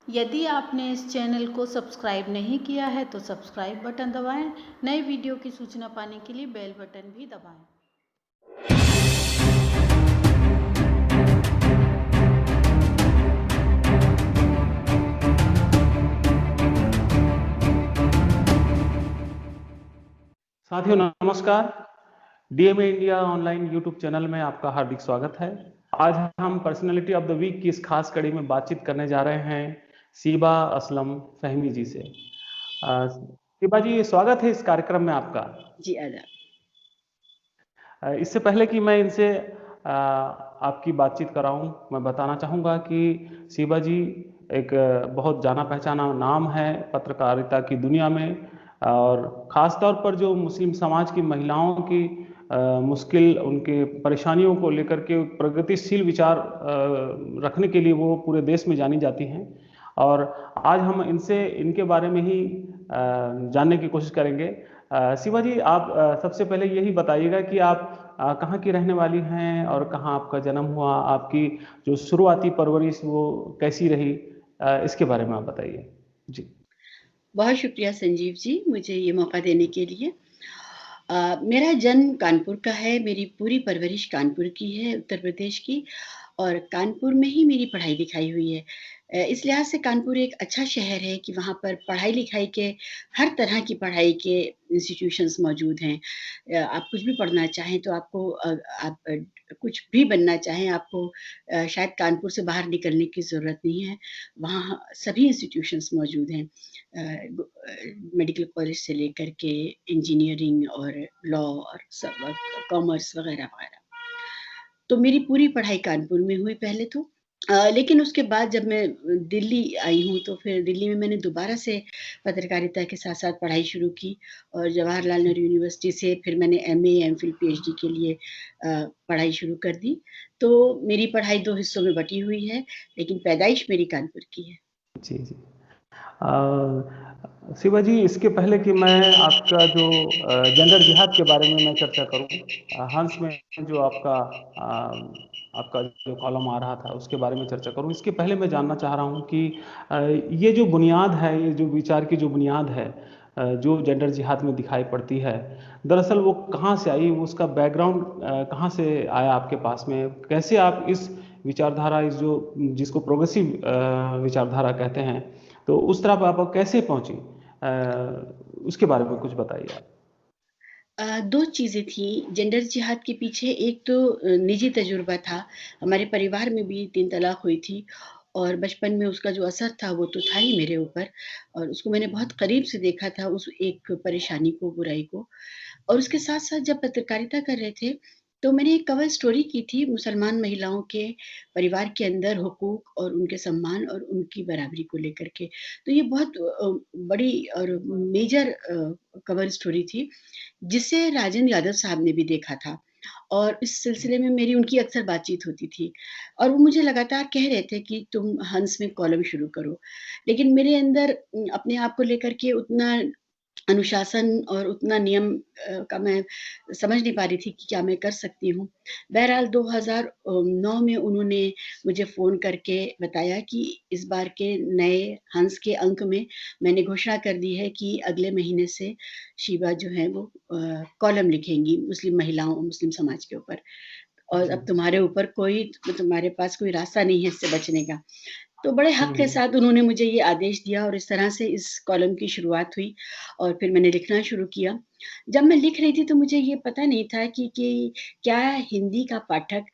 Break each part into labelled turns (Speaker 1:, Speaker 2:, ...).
Speaker 1: यदि आपने इस चैनल को सब्सक्राइब नहीं किया है तो सब्सक्राइब बटन दबाएं। नए वीडियो की सूचना पाने के लिए बेल बटन भी दबाएं।
Speaker 2: साथियों नमस्कार। DMA India online YouTube channel में आपका हार्दिक स्वागत है। आज हम पर्सनालिटी ऑफ द वीक की इस खास कड़ी में बातचीत करने जा रहे हैं सीबा असलम फहमी जी से। सीबा जी, स्वागत है इस कार्यक्रम में आपका।
Speaker 3: जी आदाब।
Speaker 2: इससे पहले कि मैं इनसे आपकी बातचीत कराऊं, मैं बताना चाहूँगा कि सीबा जी एक बहुत जाना पहचाना नाम है पत्रकारिता की दुनिया में, और ख़ास तौर पर जो मुस्लिम समाज की महिलाओं की मुश्किल, उनके परेशानियों को लेकर के प्रगतिशील विचार रखने के लिए वो पूरे देश में जानी जाती हैं। और आज हम इनसे इनके बारे में ही जानने की कोशिश करेंगे। शिवा जी, आप सबसे पहले यही बताइएगा कि आप कहाँ की रहने वाली हैं और कहाँ आपका जन्म हुआ, आपकी जो शुरुआती परवरिश वो कैसी रही, इसके बारे में आप बताइए जी।
Speaker 3: बहुत शुक्रिया संजीव जी, मुझे ये मौका देने के लिए। मेरा जन्म कानपुर का है, मेरी पूरी परवरिश कानपुर की है, उत्तर प्रदेश की, और कानपुर में ही मेरी पढ़ाई-लिखाई हुई है। इस लिहाज से कानपुर एक अच्छा शहर है कि वहाँ पर पढ़ाई-लिखाई के हर तरह की पढ़ाई के इंस्टीट्यूशंस मौजूद हैं। आप कुछ भी पढ़ना चाहें तो आपको आप कुछ भी बनना चाहें, आपको शायद कानपुर से बाहर निकलने की ज़रूरत नहीं है। वहाँ सभी इंस्टीट्यूशंस मौजूद हैं। मेडिकल कॉलेज से लेकर के इंजीनियरिंग और लॉ और सब कॉमर्स वगैरह-वगैरह। तो मेरी पूरी पढ़ाई कानपुर में हुई पहले तो। लेकिन उसके बाद जब मैं दिल्ली आई हूँ, तो फिर दिल्ली में मैंने दोबारा से पत्रकारिता के साथ-साथ पढ़ाई शुरू की, और जवाहरलाल नेहरू यूनिवर्सिटी से फिर मैंने एमए, एमफिल, पीएचडी के लिए पढ़ाई शुरू कर दी। तो मेरी पढ़ाई 2 हिस्सों में बटी हुई है, लेकिन पैदाइश मेरी कानपुर की है।
Speaker 2: जी जी। शिवा जी, इसके पहले कि मैं आपका जो जेंडर जिहाद के बारे में मैं चर्चा करूं, हंस में जो आपका जो कॉलम आ रहा था उसके बारे में चर्चा करूं, इसके पहले मैं जानना चाह रहा हूं कि ये जो बुनियाद है, ये जो विचार की जो बुनियाद है, जो जेंडर जिहाद में दिखाई पड़ती है, दरअसल वो कहाँ से आई, उसका बैकग्राउंड कहाँ से आया आपके पास में, कैसे आप इस विचारधारा, इस जो जिसको प्रोग्रेसिव विचारधारा कहते हैं, तो उस तरफ आप कैसे पहुंची, उसके बारे में कुछ बताइए आप।
Speaker 3: 2 चीज़ें थी जेंडर जिहाद के पीछे। एक तो निजी तजुर्बा था। हमारे परिवार में भी 3 तलाक हुई थी, और बचपन में उसका जो असर था वो तो था ही मेरे ऊपर, और उसको मैंने बहुत करीब से देखा था, उस एक परेशानी को, बुराई को। और उसके साथ-साथ जब पत्रकारिता कर रहे थे, तो मैंने एक कवर स्टोरी की थी मुसलमान महिलाओं के परिवार के अंदर हुकूक और उनके सम्मान और उनकी बराबरी को लेकर के। तो ये बहुत बड़ी और मेजर कवर स्टोरी थी, जिसे राजेंद्र यादव साहब ने भी देखा था, और इस सिलसिले में मेरी उनकी अक्सर बातचीत होती थी, और वो मुझे लगातार कह रहे थे कि तुम हंस में कॉलम शुरू करो। लेकिन मेरे अंदर अपने आप को लेकर के उतना अनुशासन और उतना नियम का मैं समझ नहीं पा रही थी कि क्या मैं कर सकती हूँ। बहरहाल 2009 में उन्होंने मुझे फ़ोन करके बताया कि इस बार के नए हंस के अंक में मैंने घोषणा कर दी है कि अगले महीने से शीबा जो है वो कॉलम लिखेंगी मुस्लिम महिलाओं, मुस्लिम समाज के ऊपर, और अब
Speaker 2: जी।
Speaker 3: तुम्हारे पास कोई रास्ता नहीं है इससे बचने का। तो बड़े हक़ के
Speaker 2: हम्म।
Speaker 3: साथ उन्होंने मुझे ये आदेश दिया, और इस तरह से इस कॉलम की शुरुआत हुई, और फिर मैंने लिखना शुरू किया। जब मैं लिख रही थी तो मुझे ये पता नहीं था कि क्या हिंदी का पाठक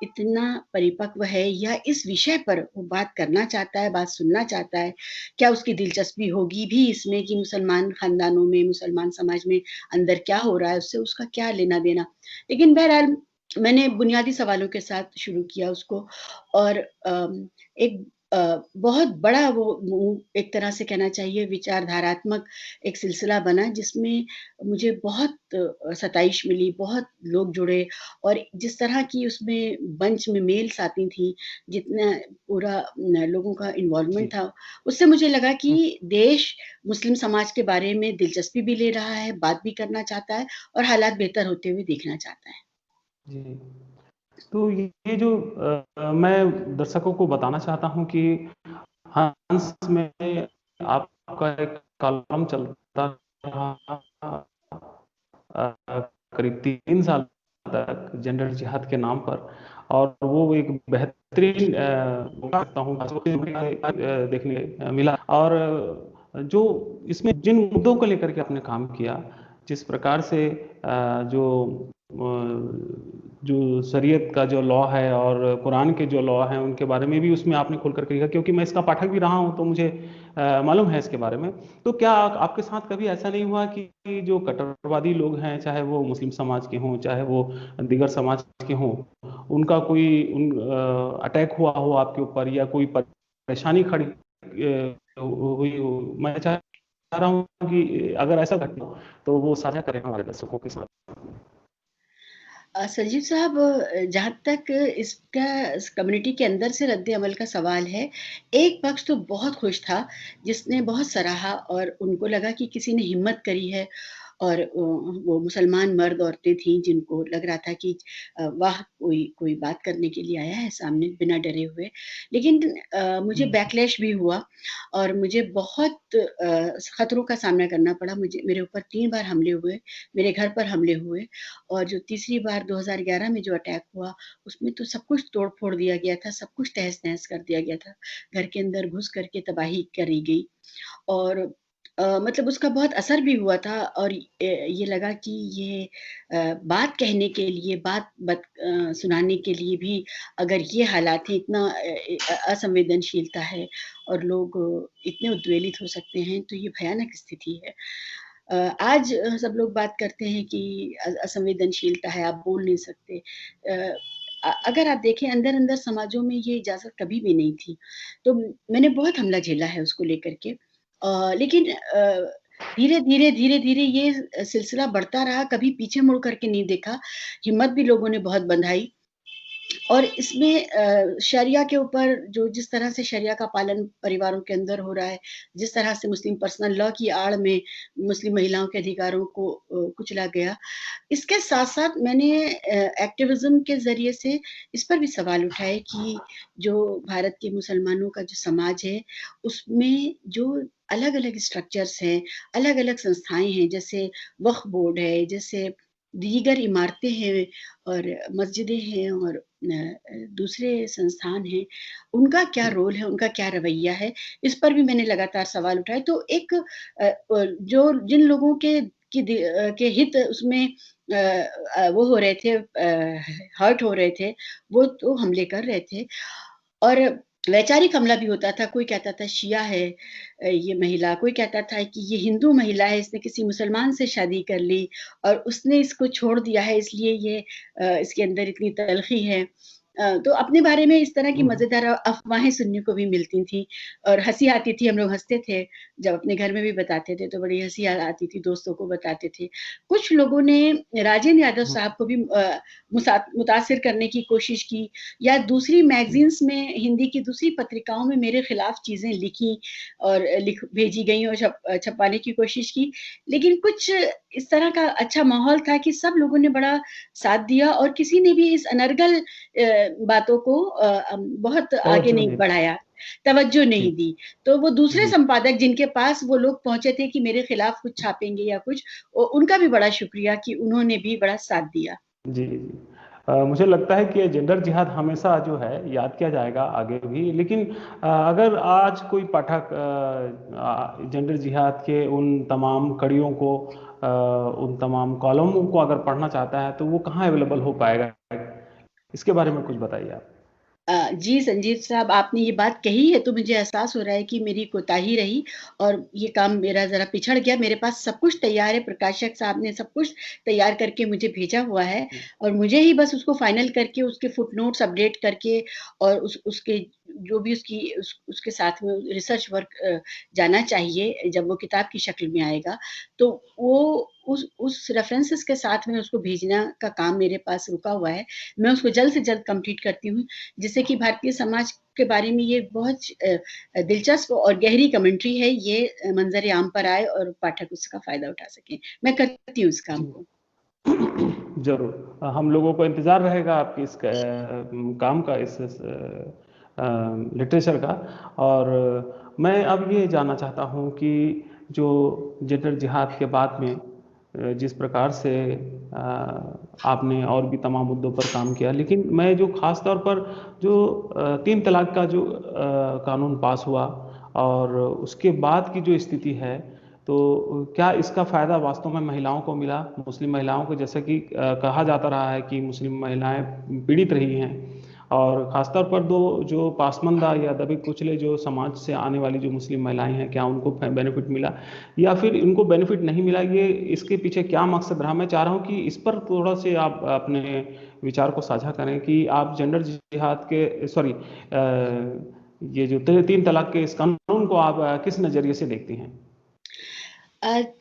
Speaker 3: इतना परिपक्व है, या इस विषय पर वो बात करना चाहता है, बात सुनना चाहता है। क्या उसकी दिलचस्पी होगी भी इसमें कि मुसलमान ख़ानदानों में, मुसलमान समाज में अंदर क्या हो रहा है, उससे उसका क्या लेना-देना। लेकिन बहरहाल मैंने बुनियादी सवालों के साथ शुरू किया उसको, और एक बहुत बड़ा वो एक तरह से कहना चाहिए विचारधारात्मक एक सिलसिला बना, जिसमें मुझे बहुत सताइश मिली, बहुत लोग जुड़े, और जिस तरह की उसमें बंच में मेल्स आती थी, जितना पूरा लोगों का
Speaker 2: जी।
Speaker 3: इन्वॉल्वमेंट था, उससे मुझे लगा कि
Speaker 2: हम्म।
Speaker 3: देश मुस्लिम समाज के बारे में दिलचस्पी भी ले रहा है, बात भी करना चाहता है, और हालात बेहतर होते हुए देखना चाहता है।
Speaker 2: जी। तो ये जो मैं दर्शकों को बताना चाहता हूं कि हंस में आपका एक कॉलम चलता रहा करीब 3 साल तक जेंडर जिहाद के नाम पर, और वो एक बेहतरीन सकता हूँ देखने मिला। और जो इसमें जिन मुद्दों को लेकर के आपने काम किया, जिस प्रकार से जो शरीयत का जो लॉ है और कुरान के जो लॉ हैं उनके बारे में भी उसमें आपने खोल करके लिखा, क्योंकि मैं इसका पाठक भी रहा हूं तो मुझे मालूम है इसके बारे में। तो क्या आपके साथ कभी ऐसा नहीं हुआ कि जो कट्टरवादी लोग हैं, चाहे वो मुस्लिम समाज के हों चाहे वो दीगर समाज के हों, उनका कोई अटैक हुआ हो आपके ऊपर, या कोई परेशानी खड़ी हुई हो? मैं चाह रहा हूँ कि अगर ऐसा घटना हो तो वो साझा करें हमारे दर्शकों के साथ।
Speaker 3: संजीव साहब, जहाँ तक इसका इस कम्युनिटी के अंदर से रद्द अमल का सवाल है, एक पक्ष तो बहुत खुश था, जिसने बहुत सराहा और उनको लगा कि किसी ने हिम्मत करी है, और वो मुसलमान मर्द औरतें थीं जिनको लग रहा था कि वाह! कोई कोई बात करने के लिए आया है सामने बिना डरे हुए। लेकिन मुझे बैकलैश भी हुआ और मुझे बहुत खतरों का सामना करना पड़ा। मेरे ऊपर 3 बार हमले हुए, मेरे घर पर हमले हुए, और जो तीसरी बार 2011 में जो अटैक हुआ, उसमें तो सब कुछ तोड़-फोड़ दिया गया था, सब कुछ तहस-नहस कर दिया गया था। घर के अंदर घुस कर के तबाही करी गई, और मतलब उसका बहुत असर भी हुआ था, और ये लगा कि ये बात कहने के लिए, सुनाने के लिए भी अगर ये हालात हैं, इतना असंवेदनशीलता है और लोग इतने उद्वेलित हो सकते हैं, तो ये भयानक स्थिति है। आज सब लोग बात करते हैं कि असंवेदनशीलता है, आप बोल नहीं सकते। अगर आप देखें अंदर-अंदर समाजों में ये इजाज़त कभी भी नहीं थी। तो मैंने बहुत हमला झेला है उसको लेकर के। लेकिन धीरे-धीरे, धीरे-धीरे ये सिलसिला बढ़ता रहा, कभी पीछे मुड़ कर के नहीं देखा। हिम्मत भी लोगों ने बहुत बँधाई, और इसमें शरिया के ऊपर जो जिस तरह से शरिया का पालन परिवारों के अंदर हो रहा है, जिस तरह से मुस्लिम पर्सनल लॉ की आड़ में मुस्लिम महिलाओं के अधिकारों को कुचला गया, इसके साथ-साथ मैंने एक्टिविज़्म के ज़रिए से इस पर भी सवाल उठाए कि जो भारत के मुसलमानों का जो समाज है, उसमें जो अलग-अलग स्ट्रक्चर्स हैं, अलग-अलग संस्थाएँ हैं, जैसे वक्फ बोर्ड है, जैसे दीगर इमारतें हैं और मस्जिदें हैं और दूसरे संस्थान हैं, उनका क्या रोल है, उनका क्या रवैया है, इस पर भी मैंने लगातार सवाल उठाए। तो एक जो जिन लोगों के हित उसमें वो हो रहे थे, हर्ट हो रहे थे, वो तो हमले कर रहे थे, और वैचारिक हमला भी होता था। कोई कहता था शिया है ये महिला, कोई कहता था कि ये हिंदू महिला है, इसने किसी मुसलमान से शादी कर ली और उसने इसको छोड़ दिया है, इसलिए ये इसके अंदर इतनी तलख़ी है। तो अपने बारे में इस तरह की
Speaker 2: हम्म,
Speaker 3: मज़ेदार अफ़वाहें सुनने को भी मिलती थी, और हँसी आती थी, हम लोग हँसते थे। जब अपने घर में भी बताते थे तो बड़ी हँसी आती थी, दोस्तों को बताते थे। कुछ लोगों ने राजेंद्र यादव
Speaker 2: हम्म,
Speaker 3: साहब को भी मुतासिर करने की कोशिश की, या दूसरी मैगज़ीन्स में, हिंदी की दूसरी पत्रिकाओं में मेरे खिलाफ चीज़ें लिखी और लिख भेजी गईं और छपवाने की कोशिश की। लेकिन कुछ इस तरह का अच्छा माहौल था कि सब लोगों ने बड़ा साथ दिया, और किसी ने भी इस अनर्गल बातों को बहुत आगे
Speaker 2: तवज्जो
Speaker 3: नहीं
Speaker 2: नहीं
Speaker 3: बढ़ाया, तवज्जो
Speaker 2: जी।
Speaker 3: नहीं दी। तो वो दूसरे
Speaker 2: जी
Speaker 3: संपादक जिनके पास वो लोग पहुँचे थे कि मेरे खिलाफ कुछ छापेंगे या कुछ, उनका भी बड़ा शुक्रिया कि उन्होंने भी बड़ा साथ दिया।
Speaker 2: जी जी। मुझे लगता है कि जेंडर जिहाद हमेशा जो है याद किया जाएगा आगे भी, लेकिन अगर आज कोई पाठक जेंडर जिहाद के उन तमाम कड़ियों को, उन तमाम कॉलमों को अगर पढ़ना चाहता है तो वो कहाँ अवेलेबल हो पाएगा? इसके बारे में कुछ बताइए आप।
Speaker 3: जी, संजीव साहब, आपने ये बात कही है तो मुझे एहसास हो रहा है कि मेरी कोताही रही, और ये काम मेरा ज़रा पिछड़ गया। मेरे पास सब कुछ तैयार है, प्रकाशक साहब ने सब कुछ तैयार करके मुझे भेजा हुआ है, और मुझे ही बस उसको फ़ाइनल करके उसके फुटनोट्स अपडेट करके, और उसके जो भी उसके साथ में रिसर्च वर्क जाना चाहिए जब वो किताब की शक्ल में आएगा, तो वो उस रेफ़रेंसेस के साथ में उसको भेजना का काम मेरे पास रुका हुआ है। मैं उसको जल्द से जल्द कंप्लीट करती हूँ, जिससे कि भारतीय समाज के बारे में ये बहुत दिलचस्प और गहरी कमेंट्री है, ये मंज़र आम पर आए और पाठक उसका फ़ायदा उठा सकें। मैं करती हूँ इस काम
Speaker 2: जी
Speaker 3: को।
Speaker 2: जरूर। हम लोगों को इंतजार रहेगा आपकी इस काम का, इस लिटरेचर का। और मैं अब ये जानना चाहता हूँ कि जो जेंडर जिहाद के बाद में जिस प्रकार से आपने और भी तमाम मुद्दों पर काम किया, लेकिन मैं जो ख़ास तौर पर जो 3 तलाक का जो कानून पास हुआ और उसके बाद की जो स्थिति है, तो क्या इसका फ़ायदा वास्तव में महिलाओं को मिला, मुस्लिम महिलाओं को? जैसा कि कहा जाता रहा है कि मुस्लिम महिलाएं पीड़ित रही हैं, और ख़ासतौर पर दो जो पासमानदा या दबे कुचले जो समाज से आने वाली जो मुस्लिम महिलाएं हैं, क्या उनको बेनिफिट मिला या फिर इनको बेनिफिट नहीं मिला? ये इसके पीछे क्या मकसद रहा? मैं चाह रहा हूँ कि इस पर थोड़ा से आप अपने विचार को साझा करें कि आप जेंडर जिहाद के सॉरी ये जो 3 तलाक के इस कानून को आप किस नज़रिए से देखती हैं?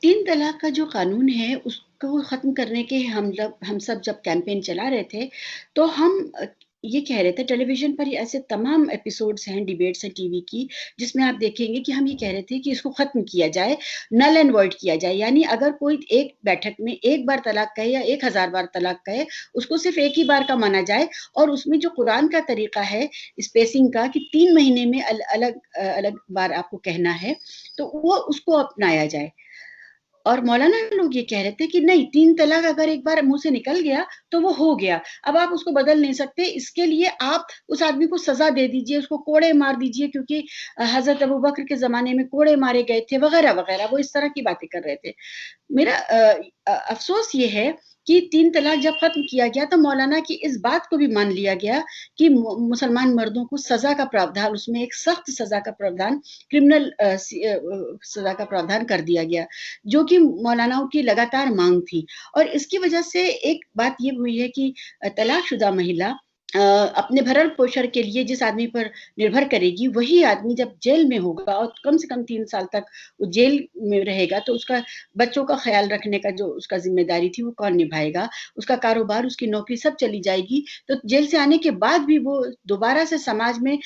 Speaker 3: 3 तलाक का जो कानून है उसको ख़त्म करने के हम सब जब कैंपेन चला रहे थे, तो हम ये कह रहे थे, टेलीविज़न पर ऐसे तमाम एपिसोड्स हैं, डिबेट्स हैं टीवी की, जिसमें आप देखेंगे कि हम ये कह रहे थे कि इसको ख़त्म किया जाए, नल एंड वॉइड किया जाए। यानी अगर कोई एक बैठक में 1 बार तलाक कहे या 1000 बार तलाक कहे, उसको सिर्फ़ 1 ही बार का माना जाए, और उसमें जो कुरान का तरीक़ा है स्पेसिंग का कि 3 महीने में अलग बार आपको कहना है, तो वो उसको अपनाया जाए। और मौलाना लोग ये कह रहे थे कि नहीं, 3 तलाक अगर एक बार मुँह से निकल गया, तो वो हो गया। अब आप उसको बदल नहीं सकते, इसके लिए आप उस आदमी को सज़ा दे दीजिए, उसको कोड़े मार दीजिए, क्योंकि हज़रत अबू बकर के ज़माने में कोड़े मारे गए थे, वग़ैरह-वग़ैरह, वो इस तरह की बातें कर रहे थे। मेरा अफ़सोस ये है कि 3 तलाक जब ख़त्म किया गया, तो मौलाना की इस बात को भी मान लिया गया कि मुसलमान मर्दों को सज़ा का प्रावधान, उसमें एक सख्त सज़ा का प्रावधान, क्रिमिनल सज़ा का प्रावधान कर दिया गया, जो कि मौलानाओं की लगातार माँग थी। और इसकी वजह से एक बात ये हुई है कि तलाकशुदा महिला अपने भरण-पोषण के लिए जिस आदमी पर निर्भर करेगी, वही आदमी जब जेल में होगा और कम से कम 3 साल तक वो जेल में रहेगा, तो उसका बच्चों का ख़्याल रखने का जो उसका ज़िम्मेदारी थी, वो कौन निभाएगा? उसका कारोबार, उसकी नौकरी सब चली जाएगी। तो जेल से आने के बाद भी वो दोबारा से समाज में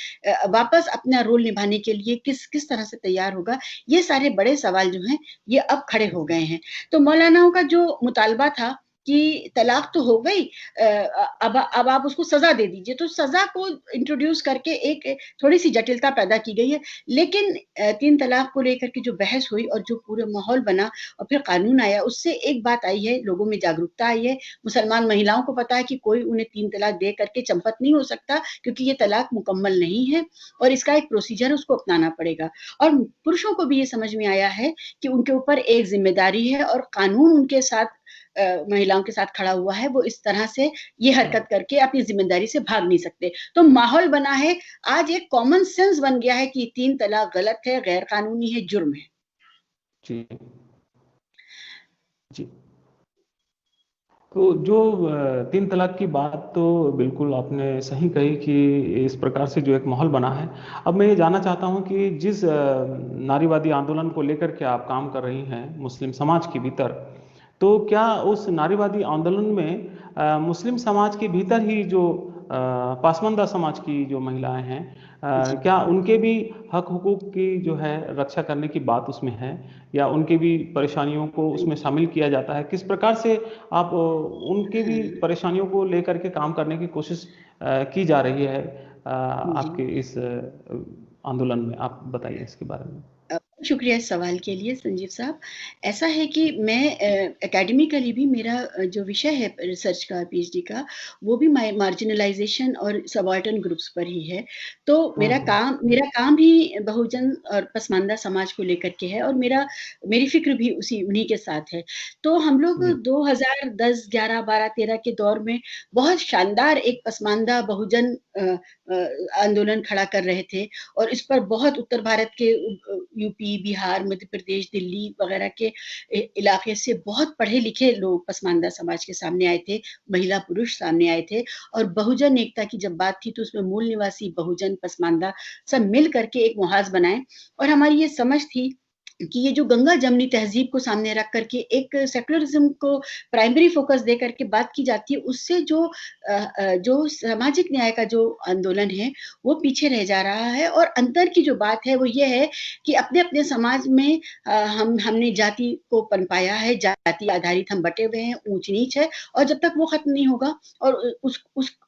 Speaker 3: वापस अपना रोल निभाने के लिए किस तरह से तैयार होगा? ये सारे बड़े सवाल जो हैं, ये अब खड़े हो गए हैं। तो मौलानाओं का जो मुतालबा था कि तलाक तो हो गई, अब आप उसको सज़ा दे दीजिए, तो सज़ा को इंट्रोड्यूस करके एक थोड़ी-सी जटिलता पैदा की गई है। लेकिन 3 तलाक को लेकर के जो बहस हुई और जो पूरा माहौल बना और फिर कानून आया, उससे एक बात आई है, लोगों में जागरूकता आई है। मुसलमान महिलाओं को पता है कि कोई उन्हें 3 तलाक दे करके चंपत नहीं हो सकता, क्योंकि ये तलाक मुकम्मल नहीं है और इसका एक प्रोसीजर है, उसको अपनाना पड़ेगा। और पुरुषों को भी ये समझ में आया है कि उनके ऊपर एक ज़िम्मेदारी है और कानून उनके साथ महिलाओं के साथ खड़ा हुआ है, वो इस तरह से ये हरकत करके अपनी ज़िम्मेदारी से भाग नहीं सकते। तो माहौल बना है, आज एक कॉमन सेंस बन गया है कि 3 तलाक गलत है, गैर कानूनी है, जुर्म है।
Speaker 2: जी, जी। तो जो 3 तलाक की बात तो बिल्कुल आपने सही कही कि इस प्रकार से जो एक माहौल बना है। अब मैं ये जानना चाहता हूँ कि जिस नारीवादी आंदोलन को लेकर के आप काम कर रही हैं मुस्लिम समाज के भीतर, तो क्या उस नारीवादी आंदोलन में मुस्लिम समाज के भीतर ही जो पासमानदा समाज की जो महिलाएं हैं,
Speaker 3: जी।
Speaker 2: क्या उनके भी हक हुकूक की जो है रक्षा करने की बात उसमें है, या उनके भी परेशानियों को उसमें शामिल किया जाता है? किस प्रकार से आप उनके भी
Speaker 3: हाँ,
Speaker 2: परेशानियों को लेकर के काम करने की कोशिश की जा रही है
Speaker 3: जी।
Speaker 2: आपके इस आंदोलन में? आप बताइए इसके बारे में।
Speaker 3: शुक्रिया इस सवाल के लिए संजीव साहब। ऐसा है कि मैं एकेडमिकली भी मेरा जो विषय है रिसर्च का, पीएचडी का, वो भी मार्जिनलाइज़ेशन और सबाल्टर्न ग्रुप्स पर ही है। तो
Speaker 2: हम्म।
Speaker 3: मेरा काम भी बहुजन और पसमानदा समाज को लेकर के है और मेरी फ़िक्र भी उन्हीं के साथ है। तो हम लोग
Speaker 2: जी।
Speaker 3: 2010, 11, 12, 13 के दौर में बहुत शानदार एक पसमानदा बहुजन आंदोलन खड़ा कर रहे थे और इस पर बहुत उत्तर भारत के यूपी, बिहार, मध्य प्रदेश, दिल्ली वगैरह के इलाके से बहुत पढ़े-लिखे लोग पसमानदा समाज के सामने आए थे, महिला-पुरुष सामने आए थे और बहुजन एकता की जब बात थी तो उसमें मूल निवासी, बहुजन, पसमानदा सब मिल कर के एक मुहाज़ बनाए और हमारी ये समझ थी कि ये जो गंगा जमनी तहजीब को सामने रख करके एक सेकुलरिज्म को प्राइमरी फोकस दे करके बात की जाती है, उससे जो सामाजिक न्याय का जो आंदोलन है वो पीछे रह जा रहा है। और अंतर की जो बात है वो ये है कि अपने अपने समाज में हमने जाति को पनपाया है, जाति आधारित हम बटे हुए हैं, ऊंच नीच है, और जब तक वो खत्म नहीं होगा और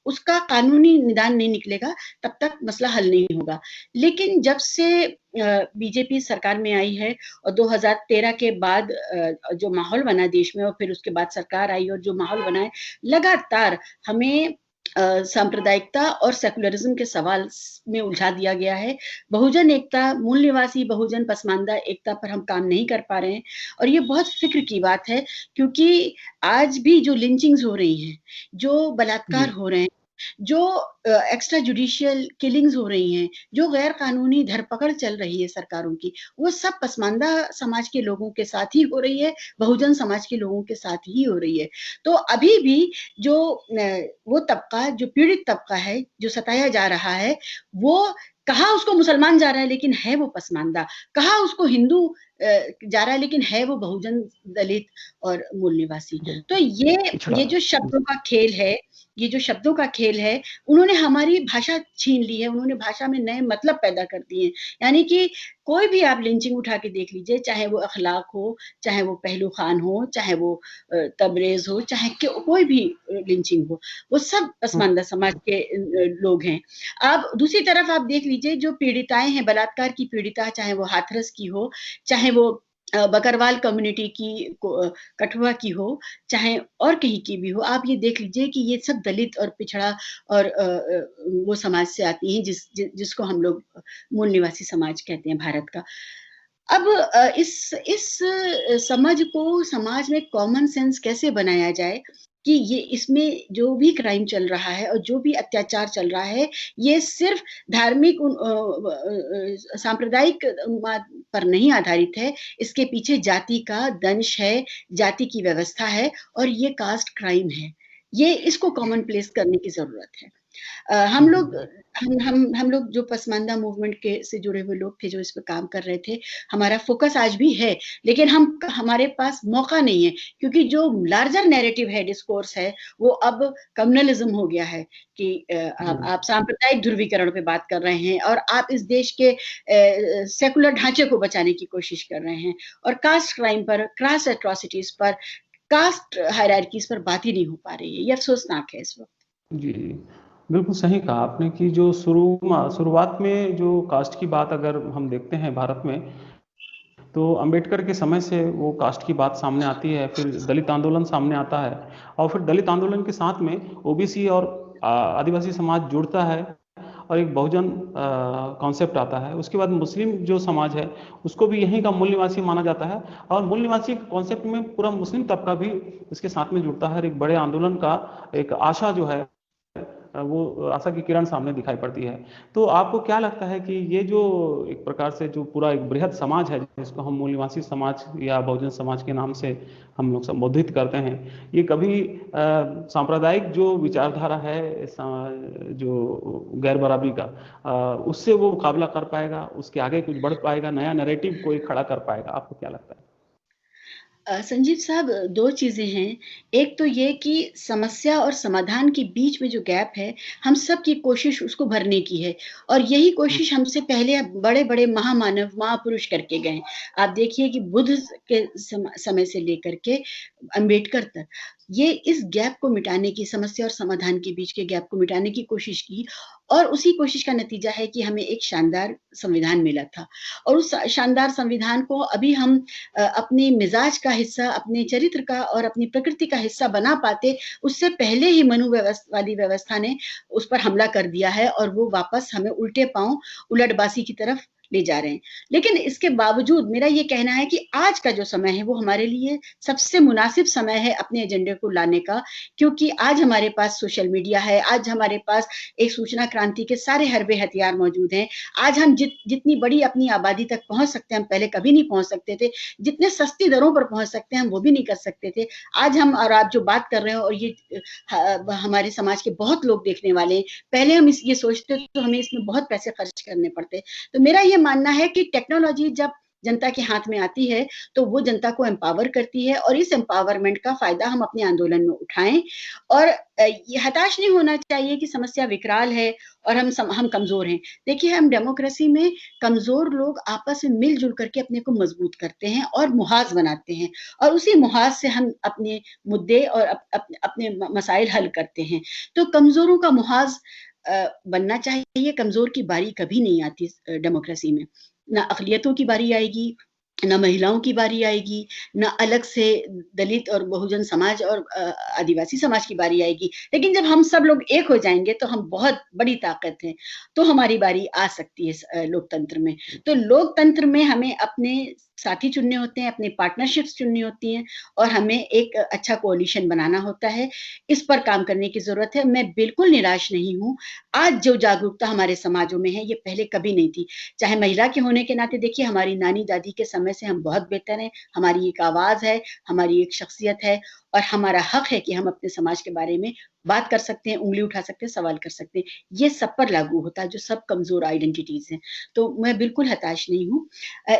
Speaker 3: उसका कानूनी निदान नहीं निकलेगा तब तक मसला हल नहीं होगा। लेकिन जब से बीजेपी सरकार में आई है और 2013 के बाद जो माहौल बना देश में, और फिर उसके बाद सरकार आई और जो माहौल बना है, लगातार हमें सांप्रदायिकता और सेकुलरिज्म के सवाल में उलझा दिया गया है। बहुजन एकता, मूल निवासी बहुजन पसमानदा एकता पर हम काम नहीं कर पा रहे हैं, और ये बहुत फिक्र की बात है, क्योंकि आज भी जो लिंचिंग्स हो रही हैं, जो बलात्कार हो रहे हैं, जो एक्स्ट्रा जुडिशियल किलिंग्स हो रही हैं, जो गैर कानूनी धरपकड़ चल रही है सरकारों की, वो सब पसमानदा समाज के लोगों के साथ ही हो रही है, बहुजन समाज के लोगों के साथ ही हो रही है। तो अभी भी जो वो तबका, जो पीड़ित तबका है, जो सताया जा रहा है, वो कहा उसको मुसलमान जा रहा है लेकिन है वो पसमानदा, कहा उसको हिंदू जा रहा है लेकिन है वो बहुजन, दलित और मूल निवासी। तो ये जो शब्दों का खेल है, ये जो शब्दों का खेल है, उन्होंने हमारी भाषा छीन ली है, उन्होंने भाषा में नए मतलब पैदा कर दिए हैं। यानी कि कोई भी आप लिंचिंग उठा के देख लीजिए, चाहे वो अखलाक हो, चाहे वो पहलू खान हो, चाहे वो तबरेज हो, चाहे कोई भी लिंचिंग हो, वो सब पसमानदा समाज के लोग हैं। अब दूसरी तरफ आप देख लीजिए, जो पीड़िताएं हैं, बलात्कार की पीड़िता, चाहे वो हाथरस की हो, चाहे वो बकरवाल कम्युनिटी की, कठुआ की हो, चाहे और कहीं की भी हो, आप ये देख लीजिए कि ये सब दलित और पिछड़ा और वो समाज से आती हैं जिसको हम लोग मूल निवासी समाज कहते हैं भारत का। अब इस समझ को समाज में कॉमन सेंस कैसे बनाया जाए कि ये इसमें जो भी क्राइम चल रहा है और जो भी अत्याचार चल रहा है, ये सिर्फ धार्मिक सांप्रदायिक उन्माद पर नहीं आधारित है, इसके पीछे जाति का दंश है, जाति की व्यवस्था है, और ये कास्ट क्राइम है। ये इसको कॉमन प्लेस करने की जरूरत है। हम लोग हम लोग जो पसमानदा मूवमेंट के से जुड़े हुए लोग थे, जो इस पे काम कर रहे थे, हमारा फोकस आज भी है, लेकिन हमारे पास मौका नहीं है, क्योंकि जो लार्जर नैरेटिव है, डिस्कोर्स है, वो अब कम्युनलिज्म हो गया है कि आप सांप्रदायिक ध्रुवीकरण पे बात कर रहे हैं, और आप इस देश के सेकुलर ढांचे को बचाने की कोशिश कर रहे हैं, और कास्ट क्राइम पर, क्लास एट्रोसिटीज पर, कास्ट हायरार्कीज पर बात ही नहीं हो पा रही है। ये अफसोसनाक है इस वक्त।
Speaker 2: जी, बिल्कुल सही कहा आपने कि जो शुरुआत में जो कास्ट की बात अगर हम देखते हैं भारत में, तो अंबेडकर के समय से वो कास्ट की बात सामने आती है, फिर दलित आंदोलन सामने आता है, और फिर दलित आंदोलन के साथ में ओबीसी और आदिवासी समाज जुड़ता है, और एक बहुजन कॉन्सेप्ट आता है। उसके बाद मुस्लिम जो समाज है उसको भी यहीं का मूल निवासी माना जाता है, और मूल निवासी कॉन्सेप्ट में पूरा मुस्लिम तबका भी इसके साथ में जुड़ता है। एक बड़े आंदोलन का एक आशा जो है, वो आशा की किरण सामने दिखाई पड़ती है। तो आपको क्या लगता है कि ये जो एक प्रकार से जो पूरा एक बृहद समाज है, जिसको हम मूल निवासी समाज या बहुजन समाज के नाम से हम लोग संबोधित करते हैं, ये कभी सांप्रदायिक जो विचारधारा है, जो गैर बराबरी का, उससे वो मुकाबला कर पाएगा, उसके आगे कुछ बढ़ पाएगा, नया नैरेटिव कोई खड़ा कर पाएगा? आपको क्या लगता है?
Speaker 3: संजीव साहब, 2 चीज़ें हैं। एक तो ये कि समस्या और समाधान के बीच में जो गैप है, हम सब की कोशिश उसको भरने की है, और यही कोशिश हमसे पहले बड़े-बड़े महामानव, महापुरुष करके गए हैं। आप देखिए कि बुद्ध के समय से लेकर के अम्बेडकर तक, ये इस गैप को मिटाने की, समस्या और समाधान के बीच के गैप को मिटाने की कोशिश की, और उसी कोशिश का नतीजा है कि हमें एक शानदार संविधान मिला था। और उस शानदार संविधान को अभी हम अपने मिजाज का हिस्सा, अपने चरित्र का और अपनी प्रकृति का हिस्सा बना पाते, उससे पहले ही वाली व्यवस्था ने उस पर हमला कर दिया है, और वो वापस हमें उल्टे पांव उलटबासी की तरफ ले जा रहे हैं। लेकिन इसके बावजूद मेरा ये कहना है कि आज का जो समय है वो हमारे लिए सबसे मुनासिब समय है अपने एजेंडे को लाने का, क्योंकि आज हमारे पास सोशल मीडिया है, आज हमारे पास एक सूचना क्रांति के सारे हरबे हथियार मौजूद हैं। आज हम जितनी बड़ी अपनी आबादी तक पहुंच सकते हैं, हम पहले कभी नहीं पहुंच सकते थे। जितने सस्ती दरों पर पहुंच सकते हैं, हम वो भी नहीं कर सकते थे। आज हम और आप जो बात कर रहे हो, और ये हमारे समाज के बहुत लोग देखने वाले हैं। पहले हम ये सोचते तो हमें इसमें बहुत पैसे खर्च करने पड़ते। तो मेरा ये मानना है कि टेक्नोलॉजी जब जनता के हाथ में आती है, तो वो जनता को एम्पावर करती है और इस एम्पावरमेंट का फ़ायदा हम अपने आंदोलन में उठाएँ और ये हताश नहीं होना चाहिए कि समस्या विकराल है और हम कमज़ोर हैं। देखिए, हम डेमोक्रेसी में कमज़ोर लोग आपस में मिल-जुल करके अपने को मज़बूत करते हैं और मुहाज़ बनाते हैं और उसी मुहाज़ से हम अपने मुद्दे और अपने मसाइल हल करते हैं। तो कमज़ोरों का मुहाज़ बनना चाहिए, कमज़ोर की बारी कभी नहीं आती डेमोक्रेसी में। ना अक़लियतों की बारी आएगी, ना महिलाओं की बारी आएगी, ना अलग से दलित और बहुजन समाज और आदिवासी समाज की बारी आएगी। लेकिन जब हम सब लोग एक हो जाएँगे तो हम बहुत बड़ी ताकत हैं, तो हमारी बारी आ सकती है लोकतंत्र में। तो लोकतंत्र में हमें अपने साथी चुनने होते हैं, अपने पार्टनरशिप्स चुननी होती हैं और हमें एक अच्छा कोएलिशन बनाना होता है। इस पर काम करने की ज़रूरत है। मैं बिल्कुल निराश नहीं हूँ। आज जो जागरूकता हमारे समाजों में है, ये पहले कभी नहीं थी। चाहे महिला के होने के नाते देखिए हमारी नानी-दादी के समय से हम बहुत बेहतर हैं। हमारी एक आवाज़ है, हमारी एक शख्सियत है और हमारा हक है कि हम अपने समाज के बारे में बात कर सकते हैं, उँगली उठा सकते हैं, सवाल कर सकते हैं। ये सब पर लागू होता है, जो सब कमज़ोर आइडेंटिटीज़ हैं। तो मैं बिल्कुल हताश नहीं हूँ।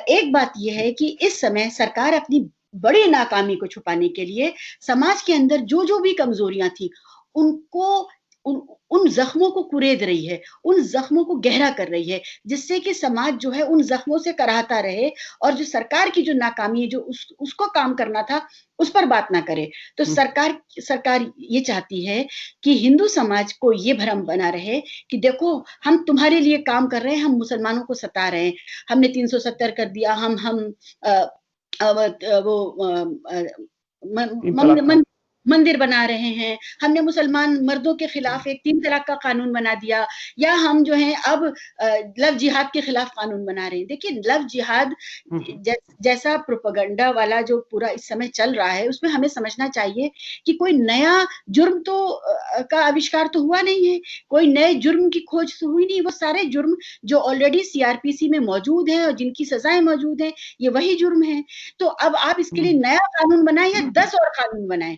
Speaker 3: एक बात ये है कि इस समय सरकार अपनी बड़ी नाकामी को छुपाने के लिए समाज के अंदर जो-जो भी कमज़ोरियाँ थी, उनको उन उन ज़ख्मों को कुरेद रही है, उन ज़ख्मों को गहरा कर रही है, जिससे कि समाज जो है उन ज़ख्मों से कराहता रहे और जो सरकार की जो नाकामी है, जो उसको काम करना था, उस पर बात ना करे। तो
Speaker 2: हुँ,
Speaker 3: सरकार ये चाहती है कि हिंदू समाज को ये भ्रम बना रहे कि देखो, हम तुम्हारे लिए काम कर रहे हैं, हम मुसलमानों को सता रहे हैं। हमने 370 कर दिया, हम अ, वो अ, म
Speaker 2: 3
Speaker 3: मन
Speaker 2: तलाक का।
Speaker 3: मन मंदिर बना रहे हैं, हमने मुसलमान मर्दों के खिलाफ एक 3 तलाक का कानून बना दिया या हम जो हैं अब लव जिहाद के खिलाफ कानून बना रहे हैं। देखिए लव जिहाद
Speaker 2: हुँ, हुँ।
Speaker 3: जैसा प्रोपेगेंडा वाला जो पूरा इस समय चल रहा है, उसमें हमें समझना चाहिए कि कोई नया जुर्म तो का आविष्कार तो हुआ नहीं है, कोई नए जुर्म की खोज तो हुई नहीं, वो सारे जुर्म जो ऑलरेडी सीआरपीसी में मौजूद हैं और जिनकी सज़ाएँ मौजूद हैं, ये वही जुर्म हैं। तो अब आप इसके
Speaker 2: हुँ,
Speaker 3: लिए नया कानून बनाएँ या 10 और कानून बनाएँ।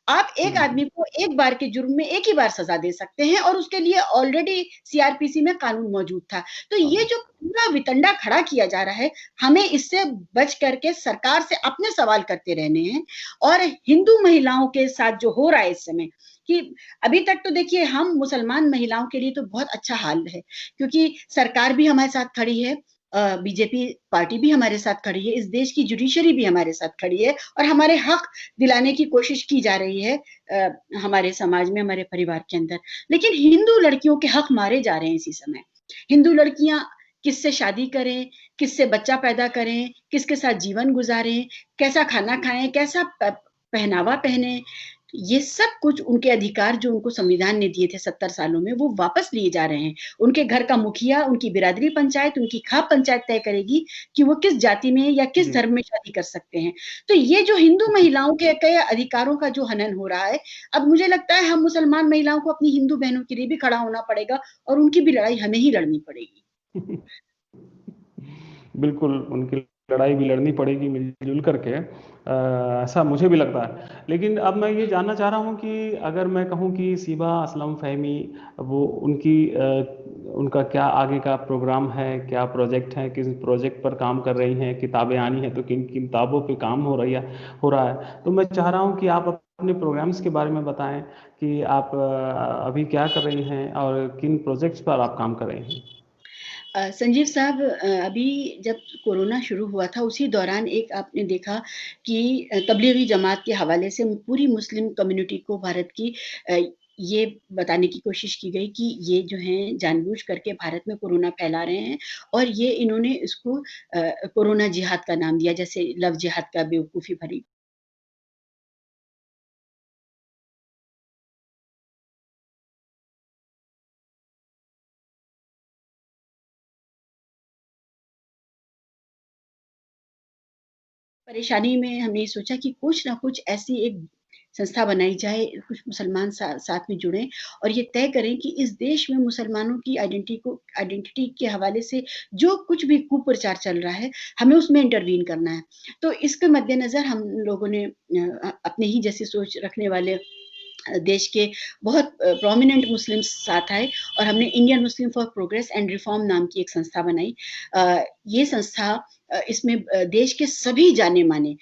Speaker 3: आप एक
Speaker 2: हुँ,
Speaker 3: आदमी को एक बार के जुर्म में एक ही बार सज़ा दे सकते हैं और उसके लिए ऑलरेडी सीआरपीसी में कानून मौजूद था। तो ये जो पूरा वितंडा खड़ा किया जा रहा है, हमें इससे बच करके सरकार से अपने सवाल करते रहने हैं और हिंदू महिलाओं के साथ जो हो रहा है इस समय कि अभी तक तो देखिए हम मुसलमान महिलाओं के लिए तो बहुत अच्छा हाल है, क्योंकि सरकार भी हमारे साथ खड़ी है बीजेपी पार्टी भी हमारे साथ खड़ी है, इस देश की जुडिशरी भी हमारे साथ खड़ी है और हमारे हक दिलाने की कोशिश की जा रही है हमारे समाज में, हमारे परिवार के अंदर। लेकिन हिंदू लड़कियों के हक मारे जा रहे हैं इसी समय। हिंदू लड़कियाँ किससे शादी करें, किससे बच्चा पैदा करें, किसके साथ जीवन गुज़ारें, कैसा खाना खाएँ, कैसा पहनावा पहने, ये सब कुछ उनके अधिकार जो उनको संविधान ने दिए थे 70 सालों में, वो वापस लिए जा रहे हैं। उनके घर का मुखिया, उनकी बिरादरी पंचायत, उनकी खाप पंचायत तय करेगी कि वो किस जाति में या किस
Speaker 2: जी।
Speaker 3: धर्म में शादी कर सकते हैं। तो ये जो हिंदू महिलाओं के अधिकारों का जो हनन हो रहा है, अब मुझे लगता है हम मुसलमान महिलाओं को अपनी हिंदू बहनों के लिए भी खड़ा होना पड़ेगा और उनकी भी लड़ाई हमें ही लड़नी पड़ेगी।
Speaker 2: बिल्कुल, उनकी लड़ाई भी लड़नी पड़ेगी मिल-जुल करके ऐसा मुझे भी लगता है। लेकिन अब मैं ये जानना चाह रहा हूँ कि अगर मैं कहूँ कि सिबा असलम फ़हमी वो उनका क्या आगे का प्रोग्राम है, क्या प्रोजेक्ट है, किस प्रोजेक्ट पर काम कर रही हैं, किताबें आनी हैं तो किन किताबों पे काम हो रहा है। तो मैं चाह रहा हूँ कि आप अपने प्रोग्राम्स के बारे में बताएँ कि आप अभी क्या कर रही हैं और किन प्रोजेक्ट्स पर आप काम कर रही हैं?
Speaker 3: संजीव साहब अभी जब कोरोना शुरू हुआ था उसी दौरान एक आपने देखा कि तबलीगी जमात के हवाले से पूरी मुस्लिम कम्युनिटी को भारत की अ, ये बताने की कोशिश की गई कि ये जो हैं जानबूझ करके भारत में कोरोना फैला रहे हैं और ये इन्होंने इसको कोरोना जिहाद का नाम दिया जैसे लव जिहाद का बेवकूफ़ी भरी परेशानी में हमने सोचा कि कुछ ना कुछ ऐसी एक संस्था बनाई जाए, कुछ मुसलमान साथ में जुड़ें और ये तय करें कि इस देश में मुसलमानों की आइडेंटिटी के हवाले से जो कुछ भी कुप्रचार चल रहा है, हमें उसमें इंटरवीन करना है। तो इसके मद्देनज़र हम लोगों ने अपने ही जैसी सोच रखने वाले देश के बहुत प्रोमिनेंट मुस्लिम्स साथ आए और हमने Indian Muslim for progress and reform नाम की एक संस्था बनाई। ये संस्था इसमें देश के सभी जाने-माने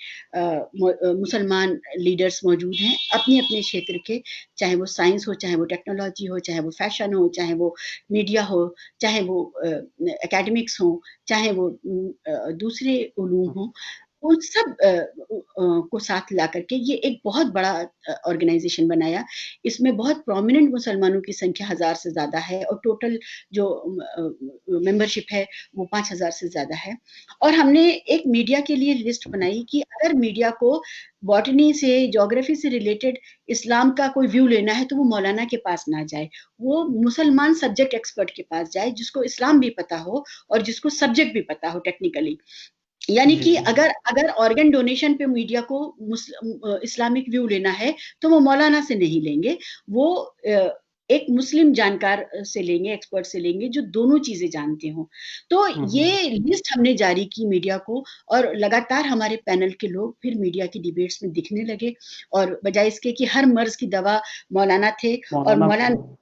Speaker 3: मुसलमान लीडर्स मौजूद हैं, अपने-अपने क्षेत्र के, चाहे वो साइंस हो, चाहे वो टेक्नोलॉजी हो, चाहे वो फैशन हो, चाहे वो मीडिया हो, चाहे वो एकेडमिक्स हो, चाहे वो दूसरे उलूम हों, उन सब को साथ ला करके ये एक बहुत बड़ा ऑर्गेनाइज़ेशन बनाया। इसमें बहुत प्रोमिनेंट मुसलमानों की संख्या 1000 से ज़्यादा है और टोटल जो मेंबरशिप है वो 5000 से ज़्यादा है। और हमने एक मीडिया के लिए लिस्ट बनाई कि अगर मीडिया को बॉटनी से, ज्योग्राफी से रिलेटेड इस्लाम का कोई व्यू लेना है तो वो मौलाना के पास ना जाए। वो मुसलमान सब्जेक्ट एक्सपर्ट के पास जाए जिसको इस्लाम भी पता हो और जिसको सब्जेक्ट भी पता हो टेक्निकली। यानी
Speaker 2: जी
Speaker 3: कि अगर अगर ऑर्गन डोनेशन पे मीडिया को इस्लामिक व्यू लेना है, तो वो मौलाना से नहीं लेंगे। वो एक मुस्लिम जानकार से लेंगे, एक्सपर्ट से लेंगे जो दोनों चीज़ें जानते हों। तो ये लिस्ट हमने जारी की मीडिया को और लगातार हमारे पैनल के लोग फिर मीडिया की डिबेट्स में दिखने लगे और बजाए इसके कि हर मर्ज़ की दवा मौलाना थे और
Speaker 2: मौलाना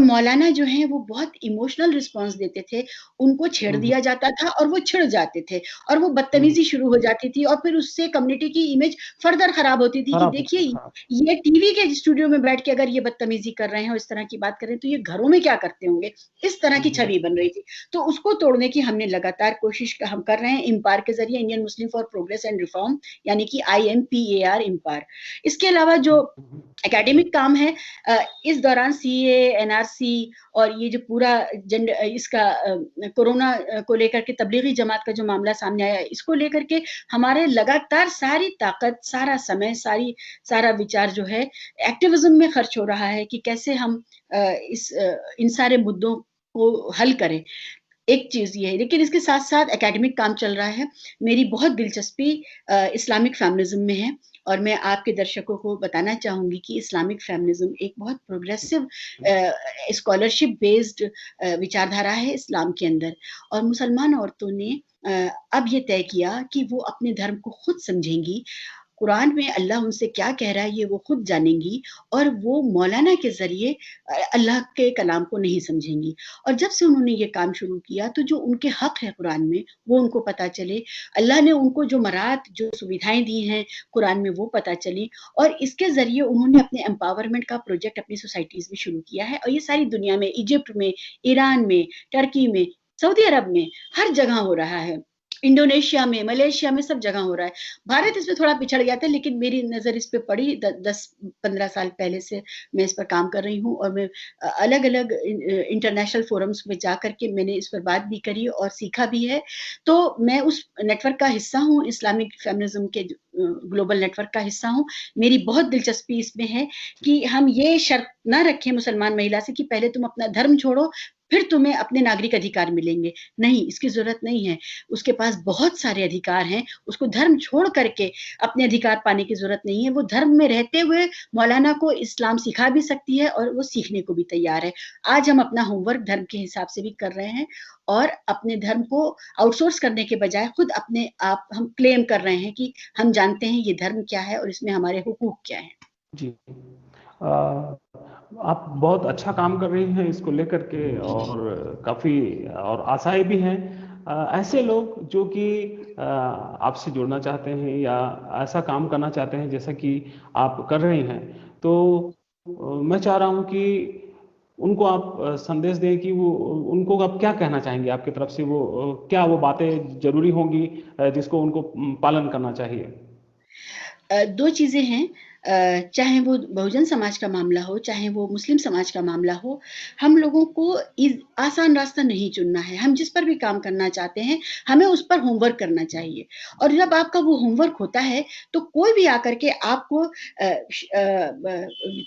Speaker 3: मौलाना जो हैं वो बहुत इमोशनल रिस्पॉन्स देते थे। उनको छेड़
Speaker 2: हम्म,
Speaker 3: दिया जाता था और वो चिढ़ जाते थे और वो
Speaker 2: हम्म,
Speaker 3: बदतमीज़ी शुरू हो जाती थी और फिर उससे कम्युनिटी की इमेज फर्दर खराब होती थी कि
Speaker 2: खराब होता
Speaker 3: देखिए
Speaker 2: है, खराब।
Speaker 3: ये टीवी के स्टूडियो में बैठ के अगर ये बदतमीज़ी कर रहे हैं और इस तरह की बात कर रहे हैं, तो ये घरों में क्या करते होंगे? इस तरह की
Speaker 2: हम्म,
Speaker 3: छवि बन रही थी। तो उसको तोड़ने की हमने लगातार कोशिश हम कर रहे हैं इम्पार के ज़रिए Indian Muslim for progress and reform यानी कि IMPAR इम्पार। इसके अलावा जो
Speaker 2: हम्म,
Speaker 3: एकेडमिक काम है इस दौरान सीए, एनआरसी और ये जो पूरा इसका कोरोना को लेकर के तबलीगी जमात का जो मामला सामने आया, इसको लेकर के हमारे लगातार सारी ताकत, सारा समय, सारा विचार जो है एक्टिविज़्म में खर्च हो रहा है कि कैसे हम इन सारे मुद्दों को हल करें। एक चीज़ ये है, लेकिन इसके साथ-साथ एकेडमिक काम चल रहा है। मेरी बहुत दिलचस्पी इस्लामिक फेमिनिज़्म में है और मैं आपके दर्शकों को बताना चाहूँगी कि इस्लामिक फेमिनिज़्म एक बहुत प्रोग्रेसिव स्कॉलरशिप बेस्ड विचारधारा है इस्लाम के अंदर और मुसलमान औरतों ने अब ये तय किया कि वो अपने धर्म को खुद समझेंगी। कुरान में अल्लाह उनसे क्या कह रहा है ये वो खुद जानेंगी और वो मौलाना के ज़रिए अल्लाह के कलाम को नहीं समझेंगी। और जब से उन्होंने ये काम शुरू किया तो जो उनके हक़ है कुरान में वो उनको पता चले। अल्लाह ने उनको जो मरात, जो सुविधाएँ दी हैं कुरान में वो पता चली और इसके ज़रिए उन्होंने अपने एम्पावरमेंट का प्रोजेक्ट अपनी सोसाइटीज़ में शुरू किया है और ये सारी दुनिया में इजिप्ट में, ईरान में, टर्की में, सऊदी अरब में हर जगह हो रहा है। इंडोनेशिया में, मलेशिया में सब जगह हो रहा है। भारत इसमें थोड़ा पिछड़ गया था लेकिन मेरी नज़र इस पे पड़ी 10-15 साल पहले से मैं इस पर काम कर रही हूँ और मैं अलग-अलग इंटरनेशनल फ़ोरम्स में जा कर के मैंने इस पर बात भी करी और सीखा भी है। तो मैं उस नेटवर्क का हिस्सा हूँ, इस्लामिक फेमिनिज़्म के ग्लोबल नेटवर्क का हिस्सा हूँ। मेरी बहुत दिलचस्पी इसमें है कि हम ये शर्त ना रखें मुसलमान महिला से कि पहले तुम अपना धर्म छोड़ो, फिर तुम्हें अपने नागरिक अधिकार मिलेंगे। नहीं, इसकी ज़रूरत नहीं है। उसके पास बहुत सारे अधिकार हैं, उसको धर्म छोड़ कर के अपने अधिकार पाने की ज़रूरत नहीं है। वो धर्म में रहते हुए मौलाना को इस्लाम सिखा भी सकती है और वो सीखने को भी तैयार है। आज हम अपना होमवर्क धर्म के हिसाब से भी कर रहे हैं और अपने धर्म को आउटसोर्स करने के बजाय खुद अपने आप हम क्लेम कर रहे हैं कि हम जानते हैं ये धर्म क्या है और इसमें हमारे हुकूक क्या हैं।
Speaker 2: जी आप बहुत अच्छा काम कर रही हैं इसको लेकर के और काफ़ी और आशाएं भी हैं। ऐसे लोग जो कि आपसे जुड़ना चाहते हैं या ऐसा काम करना चाहते हैं जैसा कि आप कर रही हैं, तो मैं चाह रहा हूं कि उनको आप संदेश दें कि वो उनको आप क्या कहना चाहेंगे आपकी तरफ से, वो क्या वो बातें जरूरी होंगी जिसको उनको पालन करना चाहिए।
Speaker 3: 2 चीज़ें हैं चाहे वो बहुजन समाज का मामला हो, चाहे वो मुस्लिम समाज का मामला हो, हम लोगों को आसान रास्ता नहीं चुनना है। हम जिस पर भी काम करना चाहते हैं, हमें उस पर होमवर्क करना चाहिए और जब आपका वो होमवर्क होता है, तो कोई भी आकर के आपको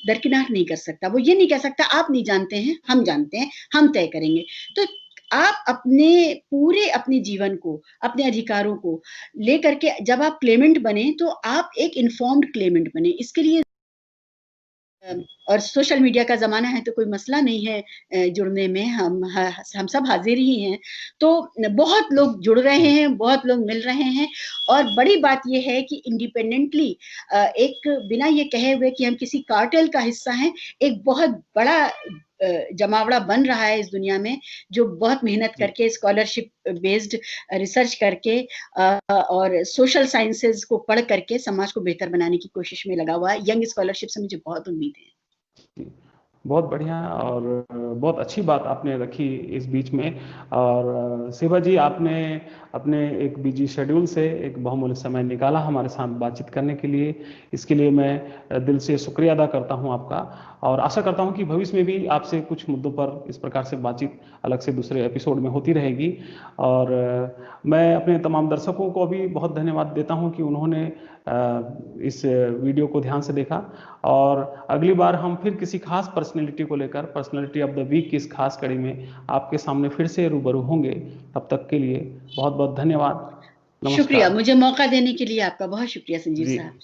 Speaker 3: दरकिनार नहीं कर सकता। वो ये नहीं कह सकता, आप नहीं जानते हैं, हम जानते हैं, हम तय करेंगे। तो आप अपने जीवन को, अपने अधिकारों को लेकर के जब आप क्लेमेंट बने तो आप एक इन्फॉर्म्ड क्लेमेंट बने। इसके लिए और सोशल मीडिया का ज़माना है तो कोई मसला नहीं है जुड़ने में हम सब हाज़िर ही हैं। तो बहुत लोग जुड़ रहे हैं, बहुत लोग मिल रहे हैं और बड़ी बात ये है कि इंडिपेंडेंटली एक बिना ये कहे हुए कि हम किसी कार्टेल का हिस्सा हैं, एक बहुत बड़ा जमावड़ा बन रहा है इस दुनिया में, जो बहुत मेहनत
Speaker 2: जी
Speaker 3: करके स्कॉलरशिप बेस्ड रिसर्च करके और सोशल साइंसेज़ को पढ़ करके समाज को बेहतर बनाने की कोशिश में लगा हुआ है। यंग स्कॉलरशिप से मुझे बहुत उम्मीद है।
Speaker 2: जी, बहुत बढ़िया और बहुत अच्छी बात आपने रखी इस बीच में। और शिवा जी, आपने अपने एक बिजी शेड्यूल से एक बहुमूल्य समय निकाला हमारे साथ बातचीत करने के लिए। इसके लिए मैं दिल से शुक्रिया अदा करता हूं आपका, और आशा करता हूं कि भविष्य में भी आपसे कुछ मुद्दों पर इस प्रकार से बातचीत अलग से दूसरे एपिसोड में होती रहेगी। और मैं अपने तमाम दर्शकों को भी बहुत धन्यवाद देता हूं कि उन्होंने इस वीडियो को ध्यान से देखा। और अगली बार हम फिर किसी खास पर्सनैलिटी को लेकर पर्सनैलिटी ऑफ द वीक की इस खास कड़ी में आपके सामने फिर से रूबरू होंगे। तब तक के लिए बहुत बहुत धन्यवाद।
Speaker 3: शुक्रिया,
Speaker 2: नमस्कार।
Speaker 3: मुझे मौका देने के लिए आपका बहुत शुक्रिया संजीव
Speaker 2: जी।
Speaker 3: साहब।